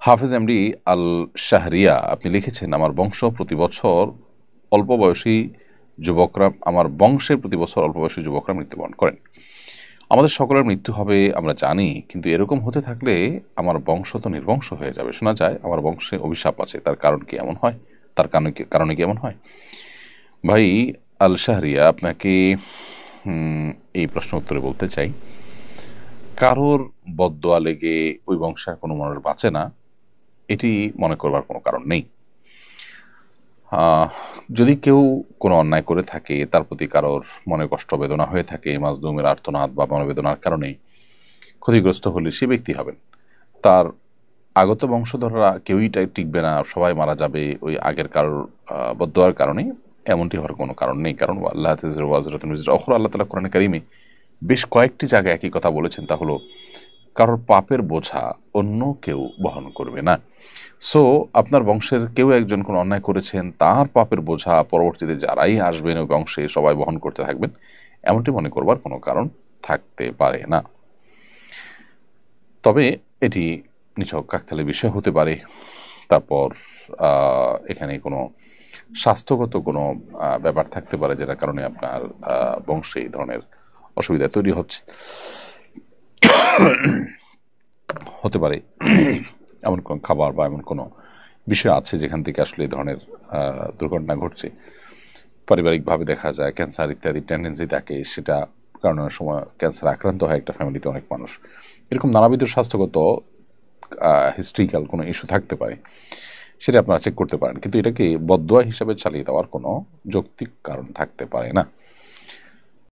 হাফেজ এমডি আল শাহরিয়া আপনি লিখেছেন, আমার বংশ প্রতি বছর অল্প বয়সী যুবকরা আমার বংশের প্রতি বছর অল্প বয়সী যুবকরা মৃত্যুবরণ করেন। আমাদের সকলের মৃত্যু হবে আমরা জানি, কিন্তু এরকম হতে থাকলে আমার বংশ তো নির্বংশ হয়ে যাবে। শোনা যায় আমার বংশে অভিশাপ আছে, তার কারণ কি এমন হয়? তার কারণে কি এমন হয়? ভাই আল শাহরিয়া, আপনাকে এই প্রশ্ন উত্তরে বলতে চাই, কারোর বদদোয়া লেগে ওই বংশের কোনো মানুষ বাঁচে না, এটি মনে করবার কোনো কারণ নেই। আহ, যদি কেউ কোনো অন্যায় করে থাকে, তার প্রতি কারোর মনে কষ্ট বেদনা হয়ে থাকে, মাজলুমের আর্তনাদ বা মনোবেদনার কারণে ক্ষতিগ্রস্ত হলে সে ব্যক্তি হবেন। তার আগত বংশধররা কেউই টিকবে না, সবাই মারা যাবে ওই আগের কারোর বদদোয়ার কারণে, এমনটি হওয়ার কোনো কারণ নেই। কারণ আল্লাহ তাআলা ওয়াজরাতুন উযরা উখরা, আল্লাহ তাআলা কোরআনে কারিমে বেশ কয়েকটি জায়গায় একই কথা বলেছেন, তা হলো কারোর পাপের বোঝা অন্য কেউ বহন করবে না। সো আপনার বংশের কেউ একজন কোনো অন্যায় করেছেন, তার পাপের বোঝা পরবর্তীতে যারাই আসবেন ওই বংশে সবাই বহন করতে থাকবেন, এমনটি মনে করবার কোনো কারণ থাকতে পারে না। তবে এটি নিছক কাকতালী বিষয় হতে পারে। তারপর এখানে কোনো স্বাস্থ্যগত কোনো ব্যাপার থাকতে পারে, যেটার কারণে আপনার বংশে এই ধরনের অসুবিধা তৈরি হতে পারে। এমন কোনো খাবার বা এমন কোনো বিষয় আছে যেখান থেকে আসলে এই ধরনের দুর্ঘটনা ঘটছে। পারিবারিকভাবে দেখা যায় ক্যান্সার ইত্যাদি টেন্ডেন্সি থাকে, সেটা কারণে অনেক সময় ক্যান্সার আক্রান্ত হয় একটা ফ্যামিলিতে অনেক মানুষ। এরকম নানাবিধ স্বাস্থ্যগত হিস্ট্রিক্যাল কোনো ইস্যু থাকতে পারে, সেটা আপনারা চেক করতে পারেন, কিন্তু এটাকে বদদোয়া হিসাবে চালিয়ে দেওয়ার কোনো যৌক্তিক কারণ থাকতে পারে না।